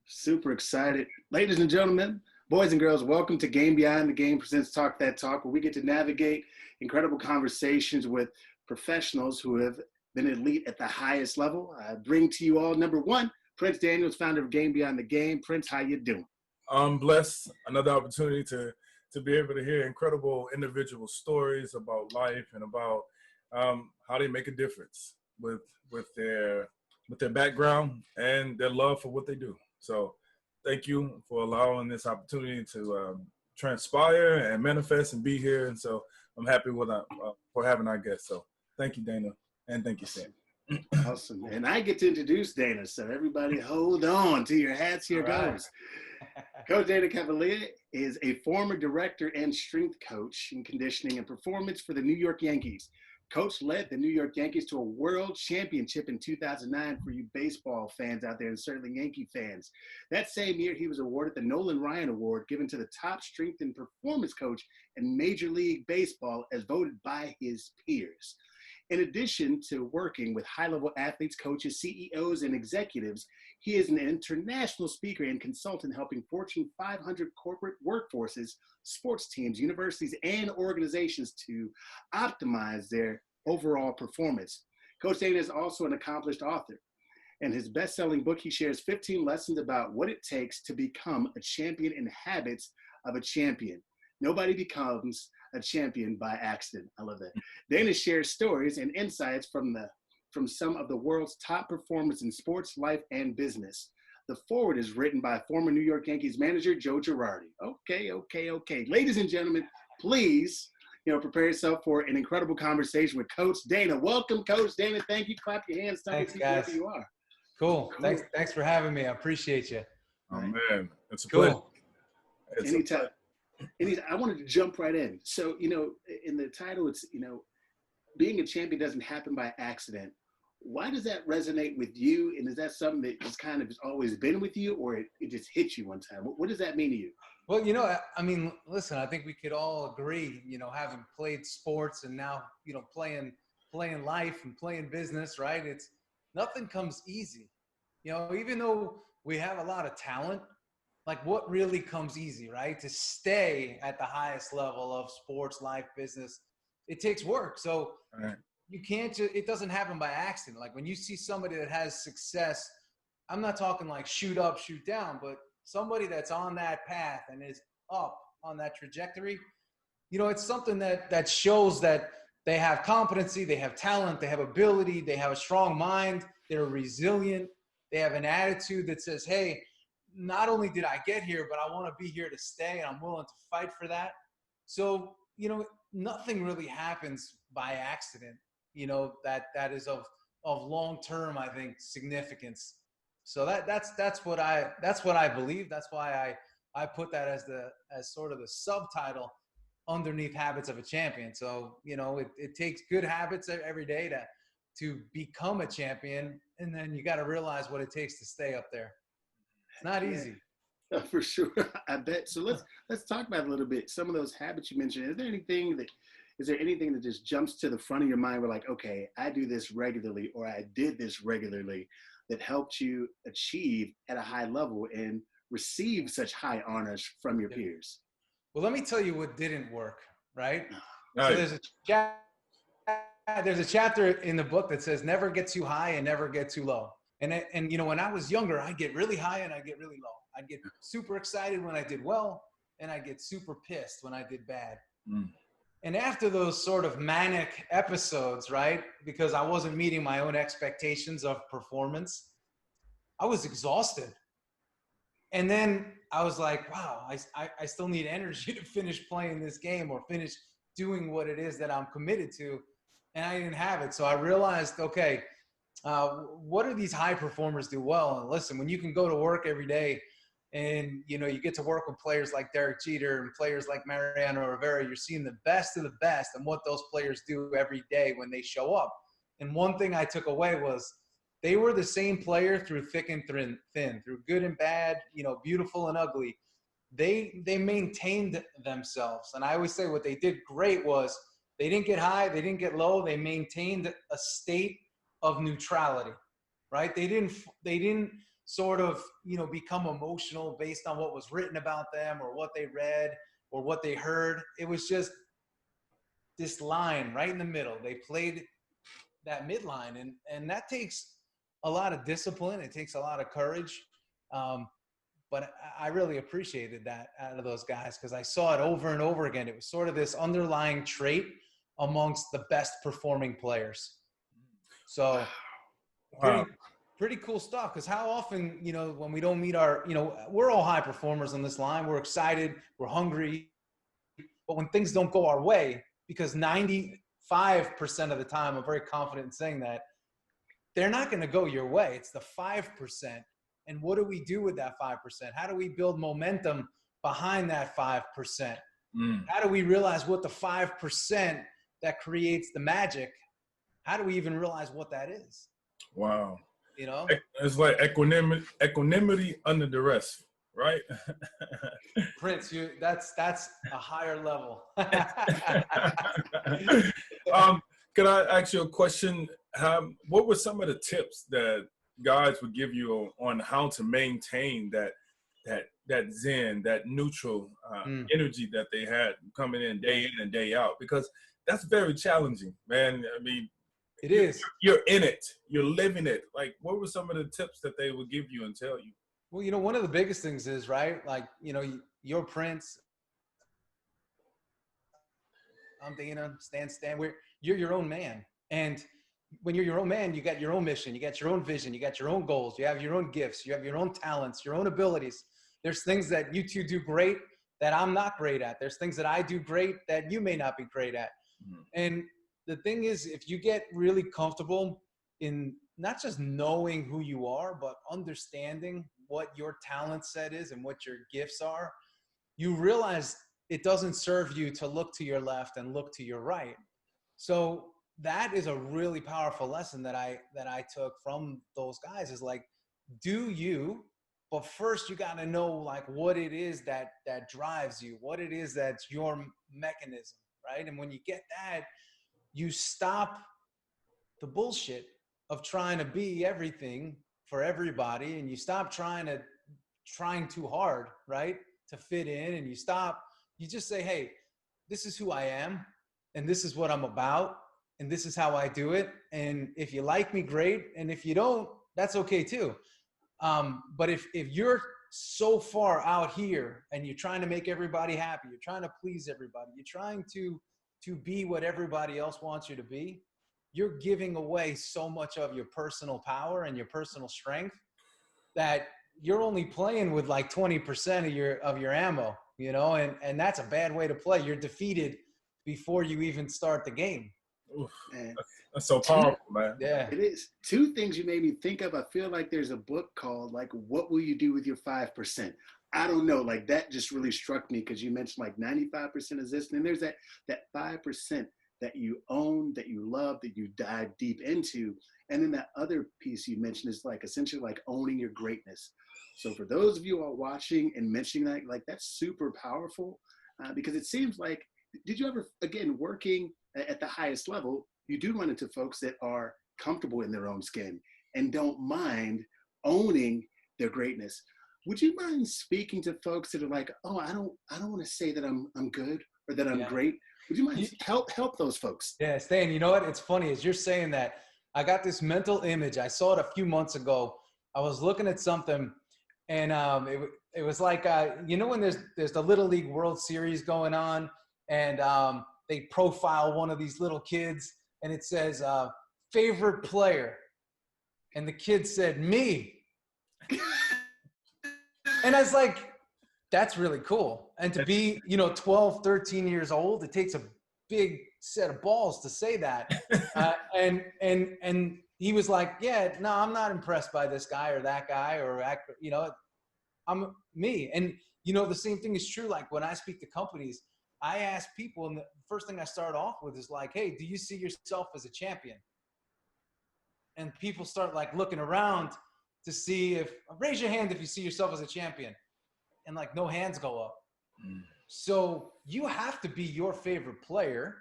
Super excited. Ladies and gentlemen, boys and girls, welcome to Game Beyond the Game presents Talk That Talk, where we get to navigate incredible conversations with professionals who have been elite at the highest level. I bring to you all, number one, Prince Daniels, founder of Game Beyond the Game. Prince, how you doing? I'm blessed. Another opportunity to be able to hear incredible individual stories about life and about how they make a difference with their background and their love for what they do. So thank you for allowing this opportunity to transpire and manifest and be here. And so I'm happy for having our guests. So thank you, Dana, and thank you, Sam. Awesome. And I get to introduce Dana, so everybody hold on to your hats. Here goes. Coach Dana Cavalea is a former director and strength coach in conditioning and performance for the New York Yankees. Coach led the New York Yankees to a world championship in 2009 for you baseball fans out there and certainly Yankee fans. That same year, he was awarded the Nolan Ryan Award, given to the top strength and performance coach in Major League Baseball as voted by his peers. In addition to working with high-level athletes, coaches, CEOs, and executives, he is an international speaker and consultant helping Fortune 500 corporate workforces, sports teams, universities, and organizations to optimize their overall performance. Coach Dana is also an accomplished author. In his best-selling book, he shares 15 lessons about what it takes to become a champion and habits of a champion. Nobody becomes a champion by accident. I love that. Dana shares stories and insights from some of the world's top performers in sports, life, and business. The foreword is written by former New York Yankees manager Joe Girardi. Okay. Ladies and gentlemen, please, prepare yourself for an incredible conversation with Coach Dana. Welcome, Coach Dana. Thank you. Clap your hands. Thanks, guys. Wherever you are. Cool. Thanks for having me. I appreciate you. Oh, man. It's a pleasure. Anytime. I wanted to jump right in. So, in the title, it's, being a champion doesn't happen by accident. Why does that resonate with you? And is that something that just kind of has always been with you, or it just hit you one time? What does that mean to you? Well, listen, I think we could all agree, having played sports and now, playing life and playing business, right? Nothing comes easy. Even though we have a lot of talent, like what really comes easy, right? To stay at the highest level of sports, life, business, it takes work. So you can't it doesn't happen by accident. Like when you see somebody that has success, I'm not talking like shoot up, shoot down, but somebody that's on that path and is up on that trajectory, it's something that shows that they have competency, they have talent, they have ability, they have a strong mind, they're resilient, they have an attitude that says, hey, not only did I get here, but I want to be here to stay, and I'm willing to fight for that. So, nothing really happens by accident, that is of long-term, I think, significance. So that's what I believe. That's why I put that as sort of the subtitle underneath Habits of a Champion. So, it takes good habits every day to become a champion, and then you got to realize what it takes to stay up there. It's not easy. Yeah, for sure. I bet. So let's talk about it a little bit. Some of those habits you mentioned. Is there anything that just jumps to the front of your mind where like, okay, I do this regularly, or I did this regularly, that helped you achieve at a high level and receive such high honors from your peers? Well, let me tell you what didn't work, right? Right. So there's a chapter in the book that says never get too high and never get too low. And when I was younger, I'd get really high and I'd get really low. I'd get super excited when I did well, and I'd get super pissed when I did bad. And after those sort of manic episodes, right, because I wasn't meeting my own expectations of performance, I was exhausted. And then I was like, wow, I still need energy to finish playing this game or finish doing what it is that I'm committed to. And I didn't have it. So I realized, okay, what do these high performers do well? And listen, when you can go to work every day and, you get to work with players like Derek Jeter and players like Mariano Rivera, you're seeing the best of the best and what those players do every day when they show up. And one thing I took away was they were the same player through thick and thin, through good and bad, beautiful and ugly. They maintained themselves. And I always say what they did great was they didn't get high, they didn't get low, they maintained a state of neutrality, right? They didn't sort of, become emotional based on what was written about them or what they read or what they heard. It was just this line right in the middle. They played that midline, and that takes a lot of discipline. It takes a lot of courage. But I really appreciated that out of those guys because I saw it over and over again. It was sort of this underlying trait amongst the best performing players. So pretty cool stuff. Because how often, when we don't meet our, we're all high performers on this line. We're excited. We're hungry. But when things don't go our way, because 95% of the time, I'm very confident in saying that, they're not going to go your way. It's the 5%. And what do we do with that 5%? How do we build momentum behind that 5%? How do we realize what the 5% that creates the magic, how do we even realize what that is? Wow. It's like equanimity under duress, right? Prince, that's a higher level. Could I ask you a question? What were some of the tips that guys would give you on how to maintain that zen, that neutral energy that they had coming in and day out? Because that's very challenging, man. I mean, it is. You're in it. You're living it. Like, what were some of the tips that they would give you and tell you? Well, one of the biggest things is, right, like, you're Prince. I'm Dana, Stan, you're your own man. And when you're your own man, you got your own mission, you got your own vision, you got your own goals, you have your own gifts, you have your own talents, your own abilities. There's things that you two do great that I'm not great at. There's things that I do great that you may not be great at. And the thing is, if you get really comfortable in not just knowing who you are, but understanding what your talent set is and what your gifts are, you realize it doesn't serve you to look to your left and look to your right. So that is a really powerful lesson that I took from those guys is like, do you, but first you got to know like what it is that drives you, what it is that's your mechanism, right? And when you get that, you stop the bullshit of trying to be everything for everybody, and you stop trying too hard, right, to fit in, and you just say, hey, this is who I am, and this is what I'm about, and this is how I do it. And if you like me, great. And if you don't, that's okay too. But if you're so far out here and you're trying to make everybody happy, you're trying to please everybody, you're trying to be what everybody else wants you to be, you're giving away so much of your personal power and your personal strength that you're only playing with like 20% of your ammo, and that's a bad way to play. You're defeated before you even start the game. Oof, that's so powerful, man. Yeah, it is. Two things you made me think of. I feel like there's a book called like "What Will You Do with Your 5%?" I don't know. Like that just really struck me because you mentioned like 95% is this, and then there's that 5% that you own, that you love, that you dive deep into, and then that other piece you mentioned is like essentially like owning your greatness. So for those of you all watching and mentioning that, like that's super powerful because it seems like, did you ever, again, working at the highest level, you do run into folks that are comfortable in their own skin and don't mind owning their greatness. Would you mind speaking to folks that are like, oh, I don't want to say that I'm good or that I'm great? Would you mind help those folks? Yeah, Stan, you know what? It's funny as you're saying that, I got this mental image. I saw it a few months ago. I was looking at something, and it was like, when there's the Little League World Series going on, and they profile one of these little kids, and it says, favorite player. And the kid said, me. And I was like, that's really cool. And to be, 12, 13 years old, it takes a big set of balls to say that. And he was like, yeah, no, I'm not impressed by this guy or that guy or, I'm me. And, the same thing is true. Like when I speak to companies, I ask people, and the first thing I start off with is like, hey, do you see yourself as a champion? And people start like looking around to see raise your hand if you see yourself as a champion. And like no hands go up. So you have to be your favorite player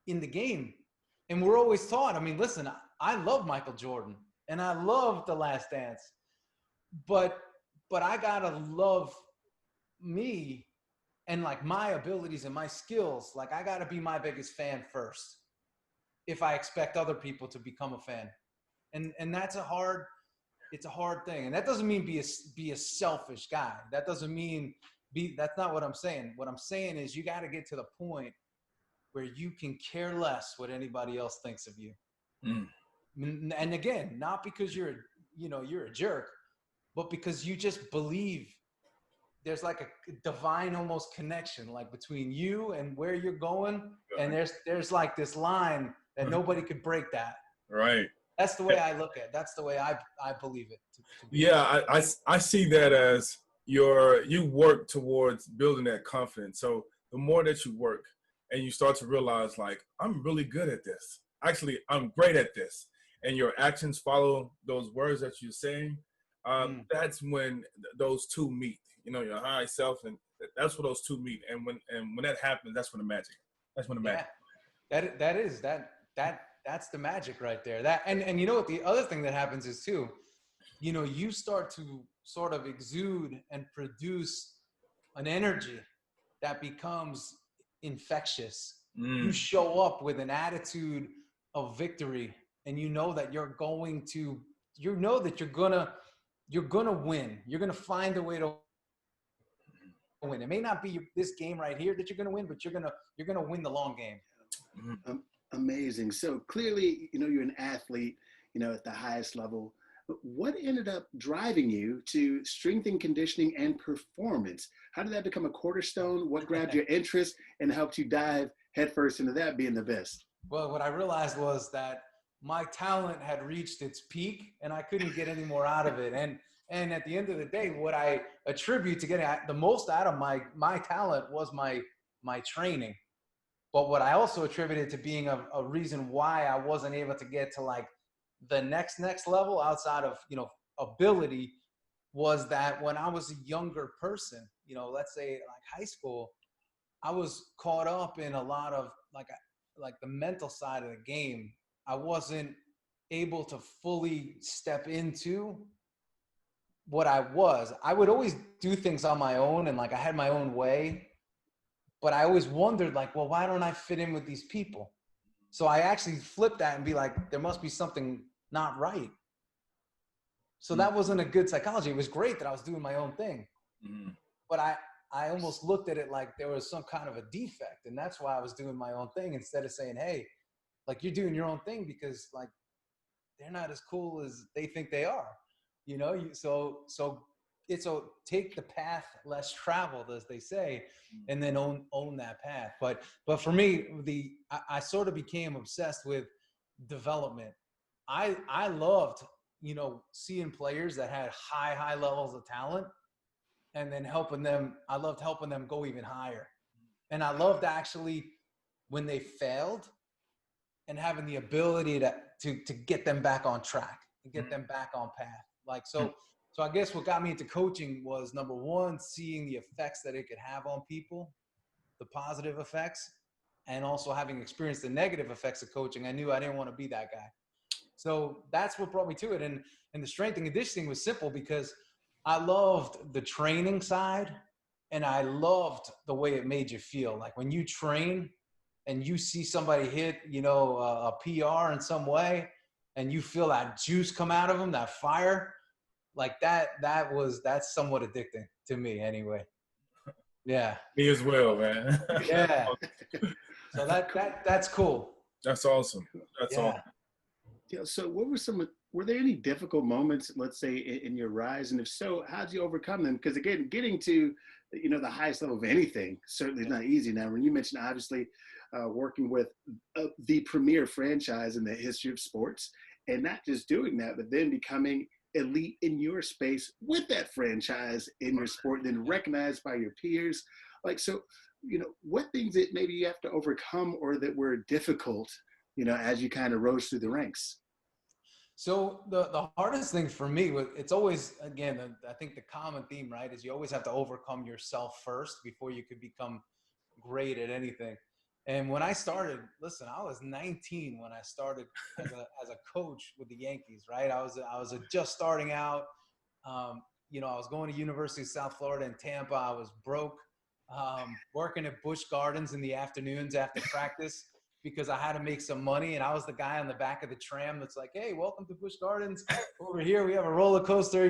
in the game. And we're always taught, listen, I love Michael Jordan and I love The Last Dance, but I gotta love me and like my abilities and my skills. Like I gotta be my biggest fan first if I expect other people to become a fan. And that's it's a hard thing. And that doesn't mean be a selfish guy. That doesn't mean that's not what I'm saying. What I'm saying is you got to get to the point where you can care less what anybody else thinks of you. And again, not because you're a jerk, but because you just believe there's like a divine almost connection like between you and where you're going. And there's like this line that nobody could break that. Right. That's the way I look at it. That's the way I believe it to be. Yeah, I see that as you work towards building that confidence. So the more that you work and you start to realize, like, I'm really good at this. Actually, I'm great at this. And your actions follow those words that you're saying. That's when those two meet. You know, your high self, and that's where those two meet. And when that happens, that's when the magic. That's when the magic. That's the magic right there. That and you know what the other thing that happens is too, you know, you start to sort of exude and produce an energy that becomes infectious. You show up with an attitude of victory, and you know that you're gonna win. You're gonna find a way to win. It may not be this game right here that you're gonna win, but you're gonna win the long game. Amazing. So clearly, you know, you're an athlete, you know, at the highest level. But what ended up driving you to strength and conditioning and performance? How did that become a cornerstone? What grabbed your interest and helped you dive headfirst into that being the best? Well, what I realized was that my talent had reached its peak and I couldn't get any more out of it. And at the end of the day, what I attribute to getting the most out of my talent was my training. But what I also attributed to being a reason why I wasn't able to get to like the next level outside of, you know, ability was that when I was a younger person, you know, let's say like high school, I was caught up in a lot of like the mental side of the game. I wasn't able to fully step into what I was. I would always do things on my own and like I had my own way, but I always wondered like, well, why don't I fit in with these people? So I actually flipped that and be like, there must be something not right. So that wasn't a good psychology. It was great that I was doing my own thing, but I almost looked at it like there was some kind of a defect, and that's why I was doing my own thing instead of saying, hey, like you're doing your own thing because like they're not as cool as they think they are, you know? So it's take the path less traveled, as they say, and then own that path. But for me, I sort of became obsessed with development. I loved, you know, seeing players that had high levels of talent and then I loved helping them go even higher. And I loved actually when they failed and having the ability to get them back on track and get them back on path. Like, so I guess what got me into coaching was, number one, seeing the effects that it could have on people, the positive effects, and also having experienced the negative effects of coaching. I knew I didn't want to be that guy. So that's what brought me to it. And the strength and conditioning was simple because I loved the training side and I loved the way it made you feel. Like when you train and you see somebody hit, you know, a PR in some way and you feel that juice come out of them, that fire, like that's somewhat addicting to me anyway. Yeah. Me as well, man. Yeah. So that's cool. That's awesome. That's awesome. Yeah, so were there any difficult moments, let's say, in your rise? And if so, how did you overcome them? Because again, getting to, you know, the highest level of anything certainly is not easy. Now, when you mentioned, obviously, working with the premier franchise in the history of sports, and not just doing that, but then becoming elite in your space with that franchise in your sport, then recognized by your peers. Like, so, you know, what things that maybe you have to overcome or that were difficult, you know, as you kind of rose through the ranks? So the hardest thing for me was, it's always, again, I think the common theme, right, is you always have to overcome yourself first before you could become great at anything. And when I started, listen, I was 19 when I started as a coach with the Yankees, right? I was just starting out. I was going to University of South Florida in Tampa. I was broke, working at Busch Gardens in the afternoons after practice because I had to make some money. And I was the guy on the back of the tram that's like, hey, welcome to Busch Gardens. Over here, we have a roller coaster,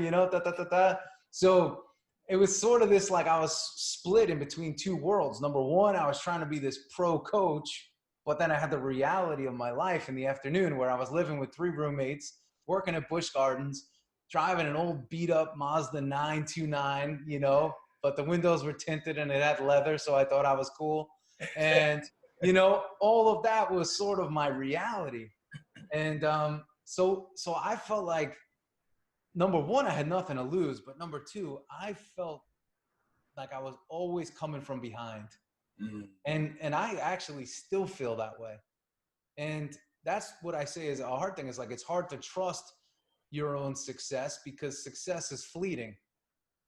So it was sort of this, like I was split in between two worlds. Number one, I was trying to be this pro coach, but then I had the reality of my life in the afternoon where I was living with 3 roommates, working at Busch Gardens, driving an old beat up Mazda 929, but the windows were tinted and it had leather. So I thought I was cool. And, all of that was sort of my reality. And so I felt like, number one, I had nothing to lose, but number two, I felt like I was always coming from behind. And I actually still feel that way. And that's what I say is a hard thing, is like, it's hard to trust your own success because success is fleeting.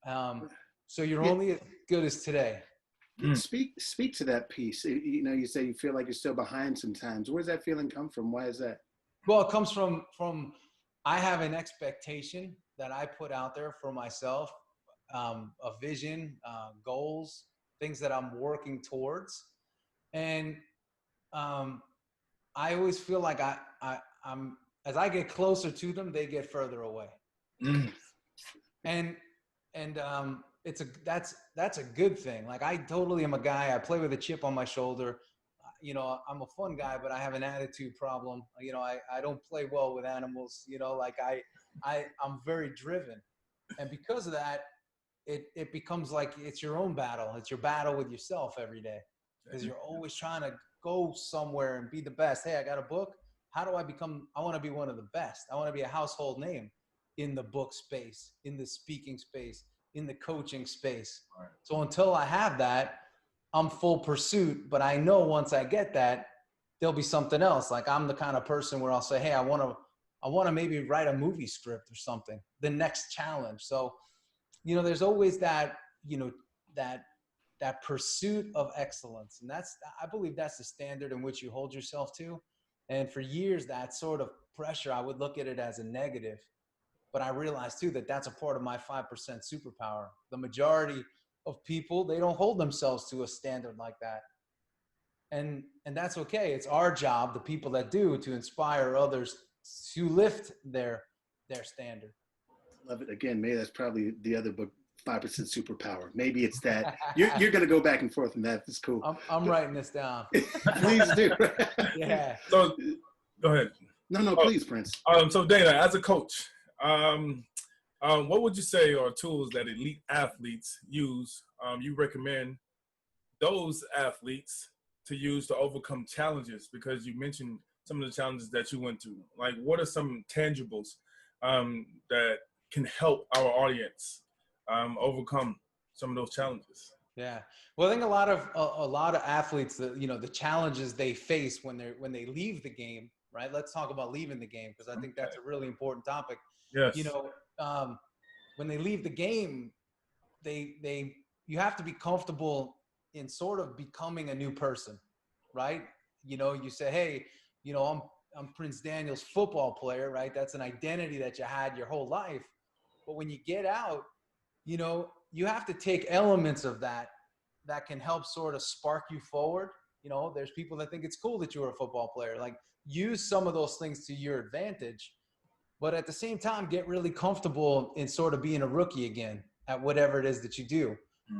So you're only as good as today. Speak to that piece. You say you feel like you're still behind sometimes. Where's that feeling come from? Why is that? Well, it comes from I have an expectation that I put out there for myself, a vision, goals, things that I'm working towards. And I always feel like I'm as I get closer to them, they get further away. And that's a good thing. Like, I totally am a guy, I play with a chip on my shoulder. I'm a fun guy, but I have an attitude problem. I don't play well with animals, I'm very driven. And because of that, it becomes like it's your own battle. It's your battle with yourself every day, because you're always trying to go somewhere and be the best. Hey, I got a book. How do I want to be one of the best. I want to be a household name in the book space, in the speaking space, in the coaching space. Right. So until I have that, I'm full pursuit. But I know once I get that, there'll be something else. Like, I'm the kind of person where I'll say, hey, I want to maybe write a movie script or something, the next challenge. So, there's always that, that pursuit of excellence. And I believe that's the standard in which you hold yourself to. And for years, that sort of pressure, I would look at it as a negative. But I realized too, that that's a part of my 5% superpower. The majority of people, they don't hold themselves to a standard like that. And that's okay. It's our job, the people that do, to inspire others to lift their standard. Love it. Again, maybe that's probably the other book, 5% superpower. Maybe it's that. You're going to go back and forth on that. That's cool. I'm writing this down. Please do. Yeah. So, go ahead. No, please, Prince. So Dana, as a coach, what would you say are tools that elite athletes use, you recommend those athletes to use to overcome challenges? Because you mentioned some of the challenges that you went through. Like, what are some tangibles that can help our audience overcome some of those challenges? Yeah. Well, I think a lot of athletes, the challenges they face when they leave the game, right? Let's talk about leaving the game, because I think that's a really important topic. Yes. When they leave the game, you have to be comfortable in sort of becoming a new person, right? You say, hey, I'm Prince Daniel's football player, right? That's an identity that you had your whole life. But when you get out, you have to take elements of that can help sort of spark you forward. There's people that think it's cool that you're a football player. Like, use some of those things to your advantage, but at the same time, get really comfortable in sort of being a rookie again at whatever it is that you do,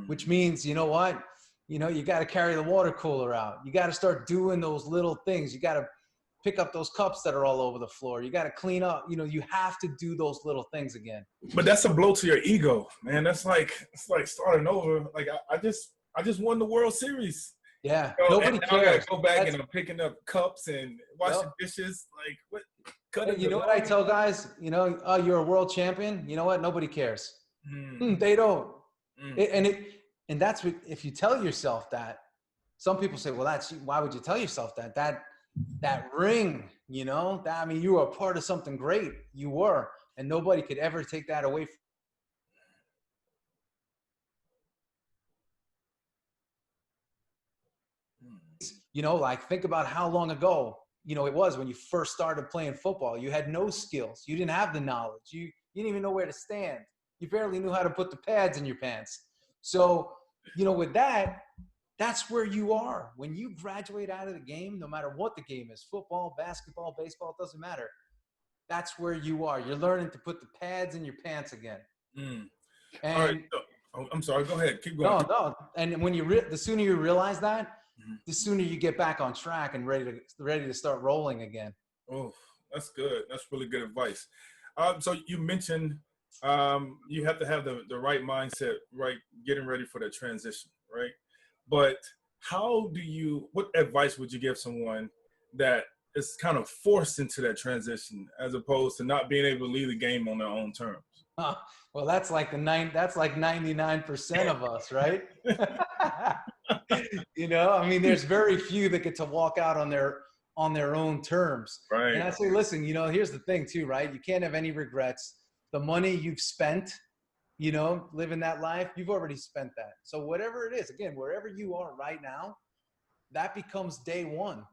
which means, you got to carry the water cooler out. You got to start doing those little things. You got to pick up those cups that are all over the floor. You got to clean up. You have to do those little things again. But that's a blow to your ego, man. It's like starting over. Like, I just won the World Series. Yeah, nobody cares. I gotta go back and I'm picking up cups and washing dishes. Like, what? You know what I tell guys? Oh, you're a world champion. You know what? Nobody cares. They don't. And that's what, if you tell yourself that, some people say, well, why would you tell yourself that? That ring, you were a part of something great. You were, and nobody could ever take that away from you. Like, think about how long ago, it was when you first started playing football. You had no skills. You didn't have the knowledge. You didn't even know where to stand. You barely knew how to put the pads in your pants. So, with that, that's where you are. When you graduate out of the game, no matter what the game is, football, basketball, baseball, it doesn't matter. That's where you are. You're learning to put the pads in your pants again. Mm. And All right. I'm sorry. Go ahead. Keep going. no. And when the sooner you realize that, the sooner you get back on track and ready to start rolling again. Oh, that's good. That's really good advice. So you mentioned you have to have the right mindset, right? Getting ready for the transition, right? But what advice would you give someone that is kind of forced into that transition as opposed to not being able to leave the game on their own terms? Well, that's like 99% of us, right? There's very few that get to walk out on their own terms. Right. And I say, listen, here's the thing too, right? You can't have any regrets. The money you've spent, living that life, you've already spent that. So whatever it is, again, wherever you are right now, that becomes day one.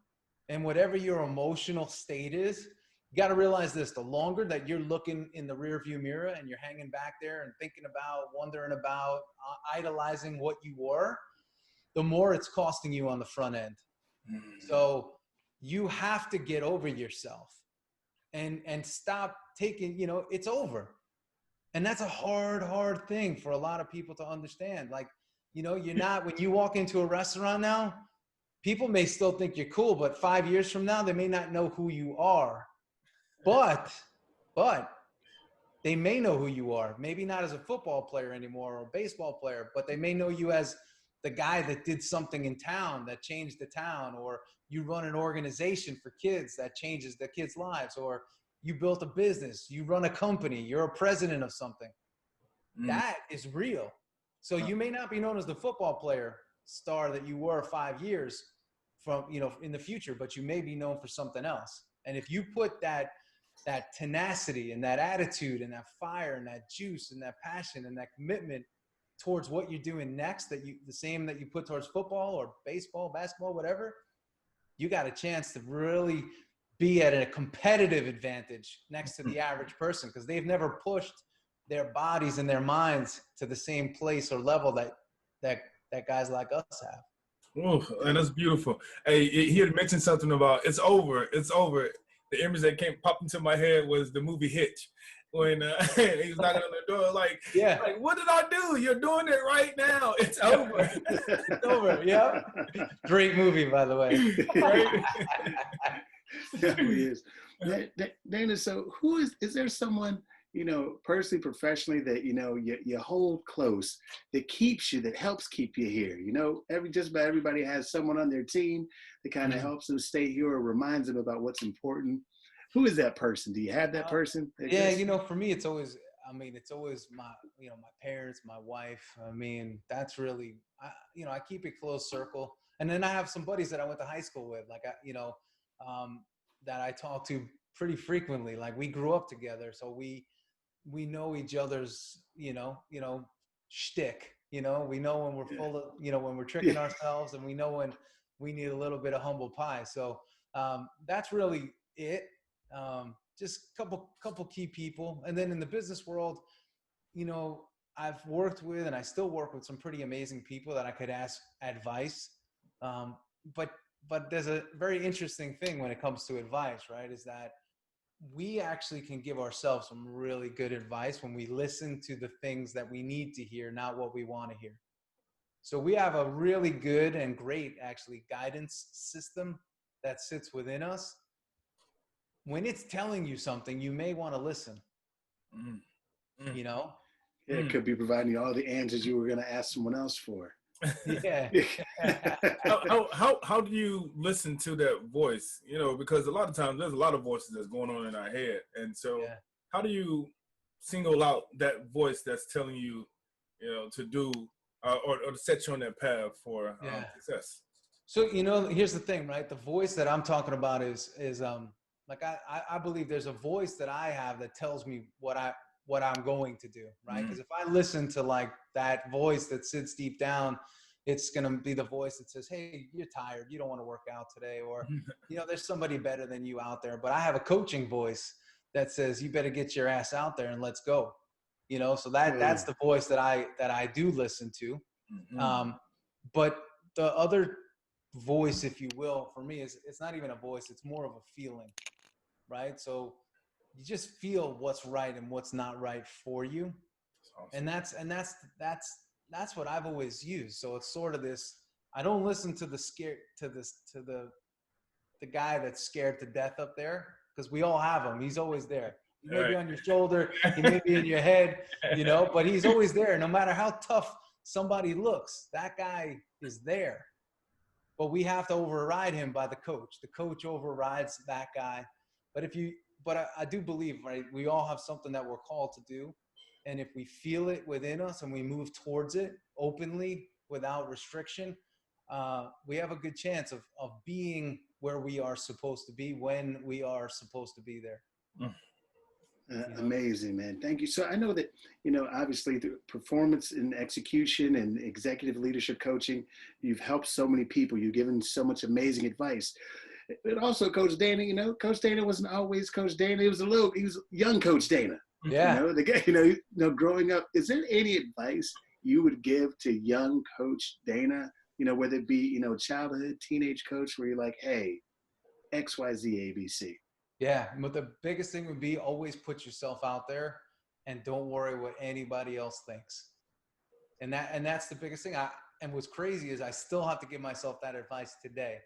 And whatever your emotional state is, you got to realize this: the longer that you're looking in the rearview mirror and you're hanging back there and thinking about, wondering about, idolizing what you were, the more it's costing you on the front end. So you have to get over yourself and stop taking, it's over. And that's a hard thing for a lot of people to understand. Like, you're not, when you walk into a restaurant now, people may still think you're cool, but 5 years from now, they may not know who you are. But they may know who you are. Maybe not as a football player anymore or a baseball player, but they may know you as the guy that did something in town that changed the town, or you run an organization for kids that changes the kids' lives, or you built a business, you run a company, you're a president of something. That is real. So you may not be known as the football player star that you were 5 years from, in the future, but you may be known for something else. And if you put that tenacity and that attitude and that fire and that juice and that passion and that commitment towards what you're doing next, the same that you put towards football or baseball, basketball, whatever, you got a chance to really be at a competitive advantage next to the average person, because they've never pushed their bodies and their minds to the same place or level that guys like us have. Oh, and that's beautiful. Hey, he had mentioned something about it's over. It's over. The image that popped into my head was the movie Hitch, when he was knocking on the door, like, what did I do? You're doing it right now. It's over. It's over. Yeah. Great movie, by the way. Right? That really is. Dana, so is there someone, personally, professionally, that, you hold close, that keeps you, that helps keep you here? Just about everybody has someone on their team that kind of helps them stay here or reminds them about what's important. Who is that person? Do you have that person? For me, it's always my, my parents, my wife. That's really, I keep a close circle. And then I have some buddies that I went to high school with, like, that I talk to pretty frequently. Like, we grew up together, so we know each other's, shtick. We know when we're full of, when we're tricking ourselves, and we know when we need a little bit of humble pie. So that's really it. Just couple key people. And then in the business world, I've worked with, and I still work with, some pretty amazing people that I could ask advice. But there's a very interesting thing when it comes to advice, right? Is that we actually can give ourselves some really good advice when we listen to the things that we need to hear, not what we want to hear. So we have a really good and great, actually, guidance system that sits within us. When it's telling you something, you may want to listen. It could be providing you all the answers you were going to ask someone else for. Yeah. How do you listen to that voice? Because a lot of times there's a lot of voices that's going on in our head. And so how do you single out that voice that's telling you, to do or to set you on that path for success? So, here's the thing, right? The voice that I'm talking about is like, I believe there's a voice that I have that tells me what I'm going to do, right? Because if I listen to, like, that voice that sits deep down, it's going to be the voice that says, hey, you're tired, you don't want to work out today, or there's somebody better than you out there. But I have a coaching voice that says, you better get your ass out there and let's go. you know, so that's the voice that I do listen to. But the other voice, if you will, for me is, it's not even a voice, it's more of a feeling, right? So you just feel what's right and what's not right for you. And that's what I've always used. So it's sort of this, I don't listen to the guy that's scared to death up there, because we all have him. He's always there. He may be on your shoulder, he may be in your head, you know, but he's always there. No matter how tough somebody looks, that guy is there. But we have to override him by the coach. The coach overrides that guy. But I do believe, right, we all have something that we're called to do. And if we feel it within us and we move towards it openly without restriction, we have a good chance of being where we are supposed to be when we are supposed to be there. Amazing, man. Thank you. So I know that, you know, obviously through performance and execution and executive leadership coaching, you've helped so many people. You've given so much amazing advice. But also, Coach Dana, you know, Coach Dana wasn't always Coach Dana. He was young Coach Dana. Yeah. You know, the guy, you know, growing up, is there any advice you would give to young Coach Dana, you know, whether it be, you know, childhood, teenage coach, where you're like, hey, X, Y, Z, A, B, C? Yeah, but the biggest thing would be always put yourself out there and don't worry what anybody else thinks. And that's the biggest thing. And what's crazy is I still have to give myself that advice today.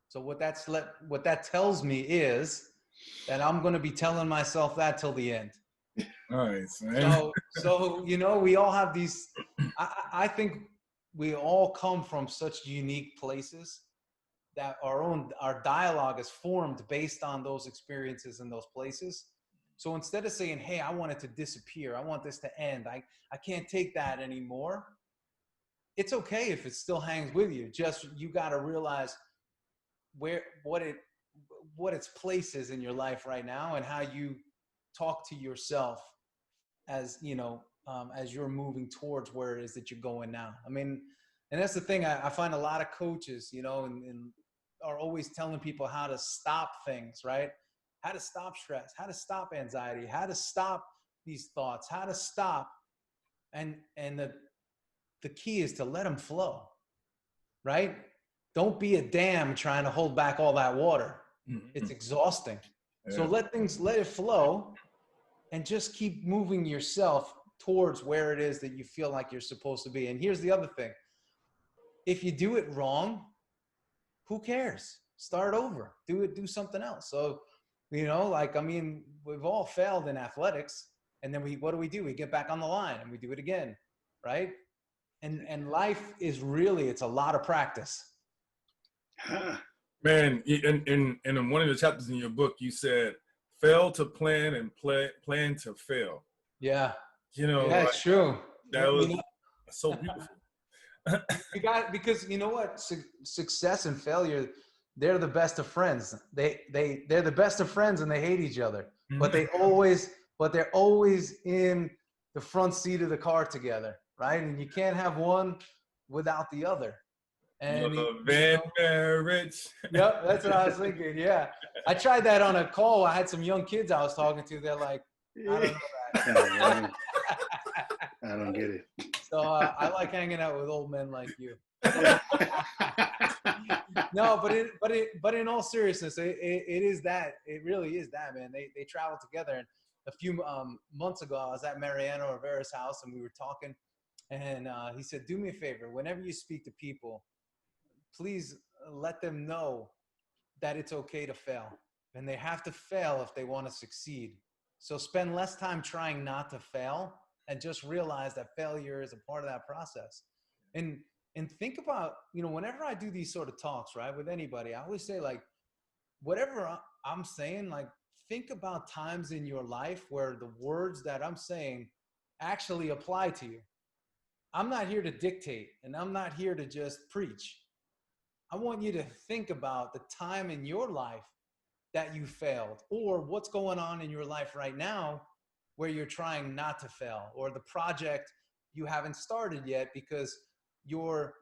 So what that tells me is that I'm going to be telling myself that till the end. Nice, man. So you know, we all have these. I think we all come from such unique places that our dialogue is formed based on those experiences in those places. So instead of saying, hey, I want it to disappear, I want this to end, I can't take that anymore, it's okay if it still hangs with you. Just, you got to realize what its place is in your life right now, and how you talk to yourself as, you know, as you're moving towards where it is that you're going now. I mean, and that's the thing, I find a lot of coaches, you know, and are always telling people how to stop things, right? How to stop stress, how to stop anxiety, how to stop these thoughts, how to stop. And the key is to let them flow, right? Don't be a dam trying to hold back all that water. It's exhausting. Yeah. So let it flow, and just keep moving yourself towards where it is that you feel like you're supposed to be. And here's the other thing. If you do it wrong, who cares? Start over. Do something else. So, you know, like, I mean, we've all failed in athletics, and then what do? We get back on the line and we do it again, right? And life is really, it's a lot of practice. Man, in one of the chapters in your book, you said, fail to plan and plan to fail. Yeah. You know, yeah, it's true. That was so beautiful. Because you know what? Success and failure, they're the best of friends. They're the best of friends, and they hate each other. But they're always in the front seat of the car together, right? And you can't have one without the other. And marriage. Yep, that's what I was thinking. Yeah, I tried that on a call. I had some young kids I was talking to. They're like, I don't know that. I don't get it. So I like hanging out with old men like you. No, but in all seriousness, it is that. It really is that, man. They travel together. And a few months ago, I was at Mariano Rivera's house, and we were talking. And he said, do me a favor. Whenever you speak to people, please let them know that it's okay to fail. And they have to fail if they want to succeed. So spend less time trying not to fail, and just realize that failure is a part of that process. And think about, you know, whenever I do these sort of talks, right, with anybody, I always say, like, whatever I'm saying, like, think about times in your life where the words that I'm saying actually apply to you. I'm not here to dictate, and I'm not here to just preach. I want you to think about the time in your life that you failed, or what's going on in your life right now where you're trying not to fail, or the project you haven't started yet because you're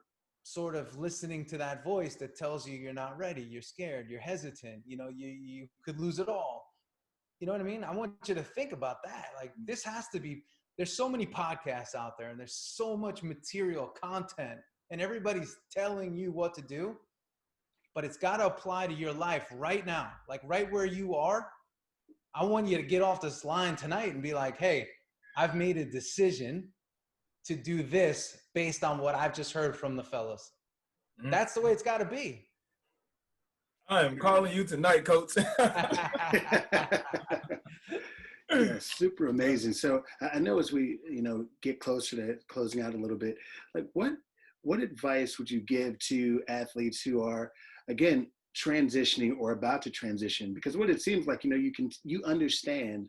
sort of listening to that voice that tells you you're not ready, you're scared, you're hesitant, you know, you could lose it all. You know what I mean? I want you to think about that. Like, this has to be there's so many podcasts out there and there's so much material content and everybody's telling you what to do, but it's got to apply to your life right now, like right where you are. I want you to get off this line tonight and be like, hey, I've made a decision to do this based on what I've just heard from the fellas. Mm-hmm. That's the way it's got to be. I am calling you tonight, Coach. Yeah, super amazing. So I know as we, get closer to closing out a little bit, like what advice would you give to athletes who are, again, transitioning or about to transition? Because what it seems like, you understand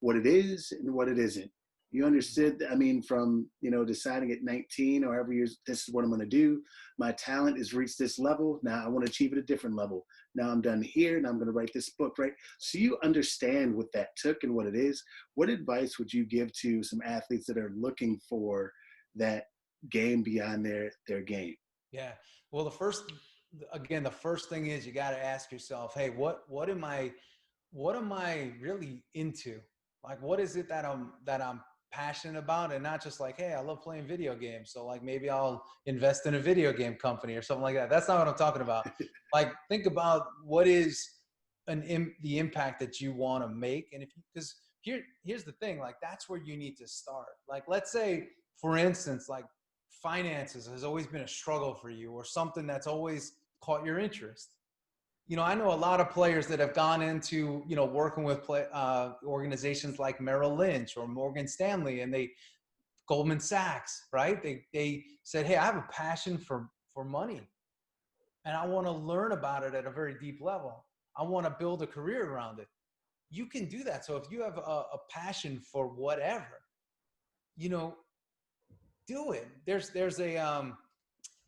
what it is and what it isn't. You understood, from, deciding at 19 or every year, this is what I'm going to do. My talent has reached this level. Now I want to achieve at a different level. Now I'm done here. Now I'm going to write this book, right? So you understand what that took and what it is. What advice would you give to some athletes that are looking for that game beyond their game? Yeah. Well, the first thing is you got to ask yourself, hey, what am I really into? Like, what is it that I'm passionate about, and not just like, hey, I love playing video games, so like maybe I'll invest in a video game company or something like that. That's not what I'm talking about. Like, think about what is the impact that you want to make, and because here's the thing, like that's where you need to start. Like, let's say, for instance, like finances has always been a struggle for you, or something that's always caught your interest. I know a lot of players that have gone into, working with organizations like Merrill Lynch or Morgan Stanley and Goldman Sachs, right? They said, hey, I have a passion for money and I want to learn about it at a very deep level. I want to build a career around it. You can do that. So if you have a passion for whatever, do it. There's I'm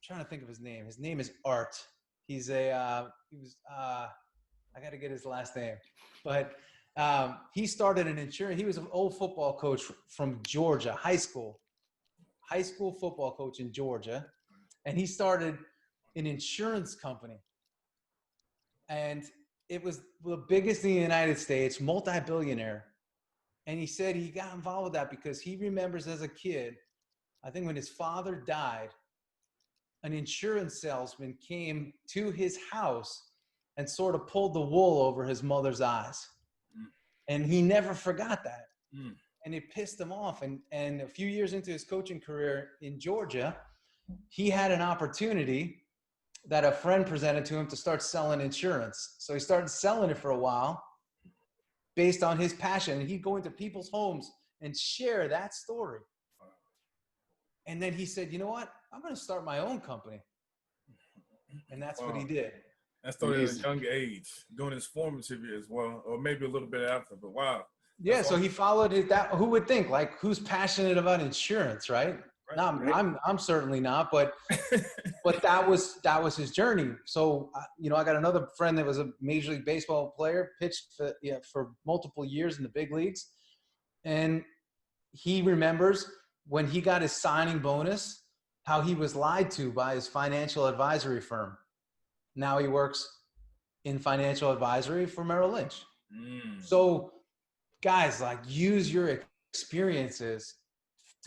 trying to think of his name. His name is Art. I got to get his last name, but he started an insurance. He was an old football coach from Georgia, high school football coach in Georgia. And he started an insurance company, and it was the biggest in the United States, multi-billionaire. And he said he got involved with that because he remembers as a kid, I think when his father died, an insurance salesman came to his house and sort of pulled the wool over his mother's eyes. And he never forgot that. And it pissed him off. And a few years into his coaching career in Georgia, he had an opportunity that a friend presented to him to start selling insurance. So he started selling it for a while based on his passion. And he'd go into people's homes and share that story. And then he said, you know what? I'm going to start my own company. And that's what he did. That started at a young age, during his formative years, well, or maybe a little bit after, but wow. Yeah, so he followed it. That, who would think, like, who's passionate about insurance, right? No, I'm certainly not, but that was his journey. So, I got another friend that was a Major League Baseball player, pitched for multiple years in the big leagues. And he remembers when he got his signing bonus, how he was lied to by his financial advisory firm. Now he works in financial advisory for Merrill Lynch. So guys, like, use your experiences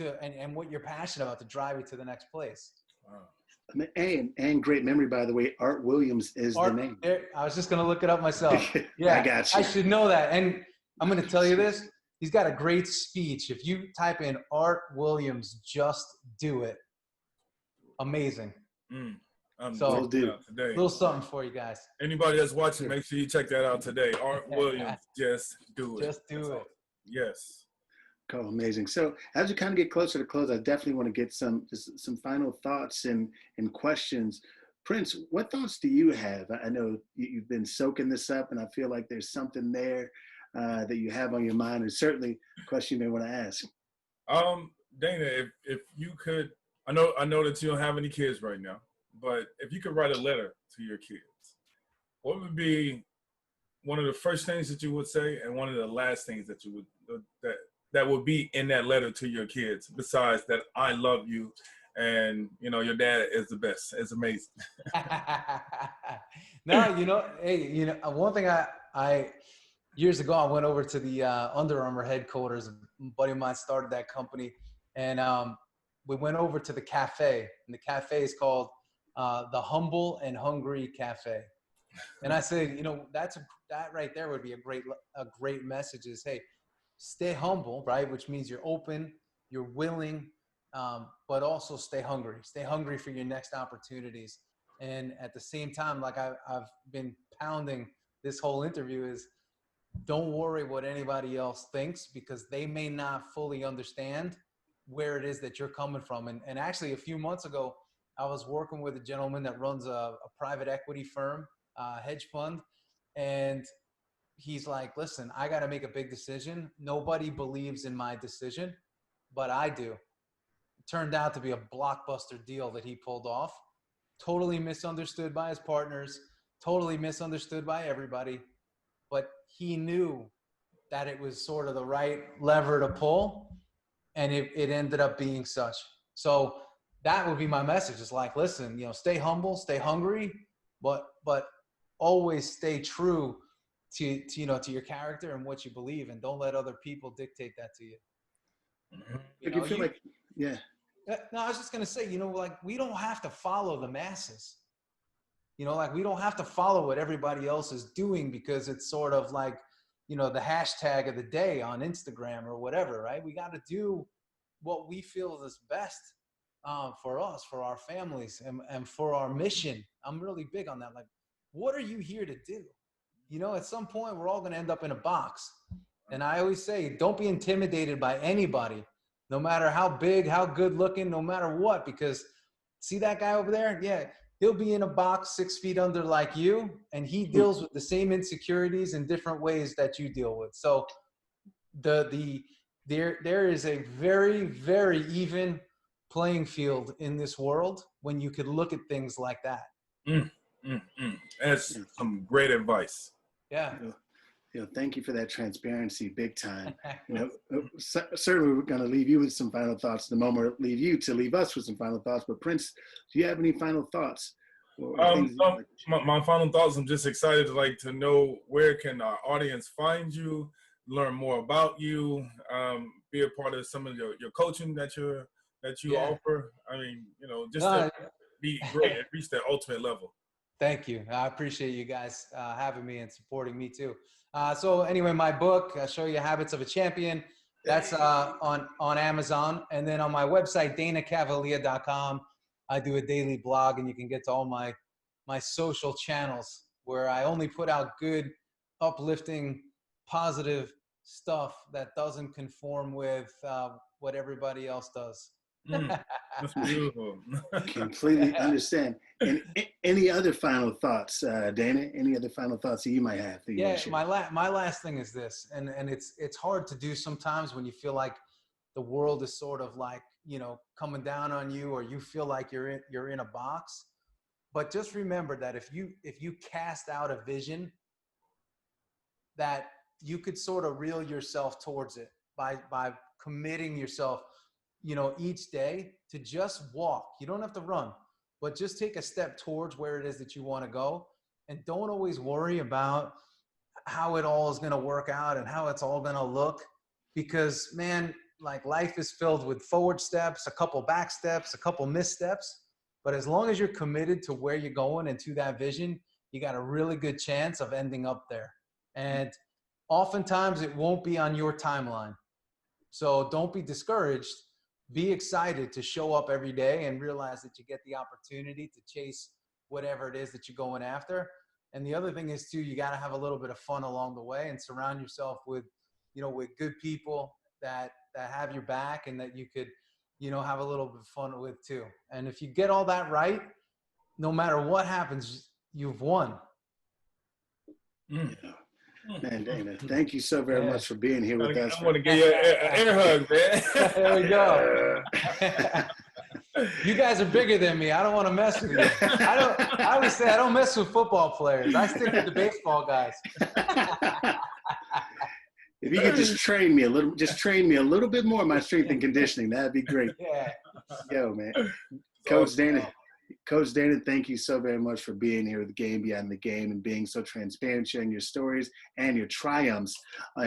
and what you're passionate about to drive you to the next place. Wow. And great memory, by the way. Art Williams is the name. I was just going to look it up myself. Yeah, I got you. I should know that. And I'm going to tell you this. He's got a great speech. If you type in Art Williams, just do it. Amazing. So we'll do today. A little something for you guys. Anybody that's watching, make sure you check that out today. Art Williams, just do it. Just do it. Yes. Cool, amazing. So as we kind of get closer to close, I definitely want to get some final thoughts and questions. Prince, what thoughts do you have? I know you've been soaking this up, and I feel like there's something there that you have on your mind, and certainly a question you may want to ask. Dana, if you could, I know that you don't have any kids right now, but if you could write a letter to your kids, what would be one of the first things that you would say, and one of the last things that you would that would be in that letter to your kids, besides that I love you and your dad is the best. It's amazing. No, hey, one thing years ago, I went over to the Under Armour headquarters. A buddy of mine started that company, and we went over to the cafe, and the cafe is called the Humble and Hungry Cafe. And I said, that right there would be a great message is, hey, stay humble, right? Which means you're open, you're willing, but also stay hungry for your next opportunities. And at the same time, like I've been pounding this whole interview is, don't worry what anybody else thinks, because they may not fully understand where it is that you're coming from. And actually a few months ago, I was working with a gentleman that runs a private equity firm, hedge fund. And he's like, listen, I got to make a big decision. Nobody believes in my decision, but I do. It turned out to be a blockbuster deal that he pulled off. Totally misunderstood by his partners, totally misunderstood by everybody. But he knew that it was sort of the right lever to pull, and it ended up being such. So that would be my message. It's like, listen, stay humble, stay hungry, but always stay true to your character and what you believe, and don't let other people dictate that to you. You feel like, yeah. No, I was just going to say, like, we don't have to follow the masses. Like, we don't have to follow what everybody else is doing, because it's sort of like, the hashtag of the day on Instagram or whatever, right? We got to do what we feel is best for us, for our families, and for our mission. I'm really big on that. Like, what are you here to do? At some point, we're all going to end up in a box. And I always say, don't be intimidated by anybody, no matter how big, how good looking, no matter what, because see that guy over there? Yeah, he'll be in a box 6 feet under like you, and he deals with the same insecurities in different ways that you deal with. So there is a very, very even playing field in this world when you could look at things like that. That's some great advice. Yeah. Thank you for that transparency, big time. Certainly we're going to leave you with some final thoughts in a moment, leave us with some final thoughts. But Prince, do you have any final thoughts? My final thoughts, I'm just excited to know, where can our audience find you, learn more about you, be a part of some of your coaching that you offer. I mean, just to be great and reach that ultimate level. Thank you. I appreciate you guys having me and supporting me too. So anyway, my book, Show You Habits of a Champion, that's on Amazon. And then on my website, danacavalea.com, I do a daily blog, and you can get to all my social channels where I only put out good, uplifting, positive stuff that doesn't conform with what everybody else does. That's beautiful. Completely understand. And any other final thoughts, Dana? Any other final thoughts that you might have? My last thing is this, and it's hard to do sometimes when you feel like the world is sort of like, coming down on you, or you feel like you're in a box. But just remember that if you cast out a vision, that you could sort of reel yourself towards it by committing yourself, each day to just walk. You don't have to run, but just take a step towards where it is that you want to go. And don't always worry about how it all is going to work out and how it's all going to look, because, man, like, life is filled with forward steps, a couple back steps, a couple missteps. But as long as you're committed to where you're going and to that vision, you got a really good chance of ending up there. And oftentimes it won't be on your timeline. So don't be discouraged. Be excited to show up every day and realize that you get the opportunity to chase whatever it is that you're going after. And the other thing is too, you got to have a little bit of fun along the way, and surround yourself with, with good people that have your back, and that you could, have a little bit of fun with too. And if you get all that right, no matter what happens, you've won. Man, Dana, thank you so very much for being here with us. I want to give you an air hug, man. There we go. You guys are bigger than me. I don't want to mess with you. I always say I don't mess with football players. I stick with the baseball guys. If you could just train me a little bit more in my strength and conditioning, that'd be great. Yeah. Yo, man. Coach Dana Coach Dana, thank you so very much for being here with the Game Beyond the Game and being so transparent, sharing your stories and your triumphs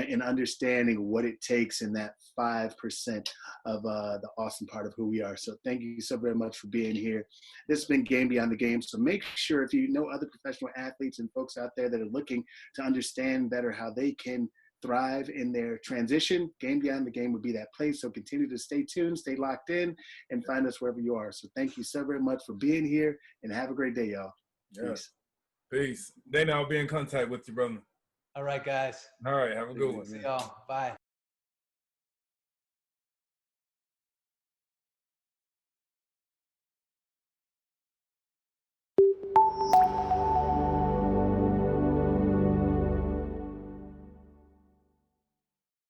in understanding what it takes in that 5% of the awesome part of who we are. So thank you so very much for being here. This has been Game Beyond the Game. So make sure, if you know other professional athletes and folks out there that are looking to understand better how they can thrive in their transition, Game Beyond the Game would be that place. So continue to stay tuned, stay locked in, and find us wherever you are. So thank you so very much for being here, and have a great day, y'all. Yeah. Peace. Peace. Dana, I'll be in contact with you, brother. All right, guys. All right. Have a good one. See y'all. Bye.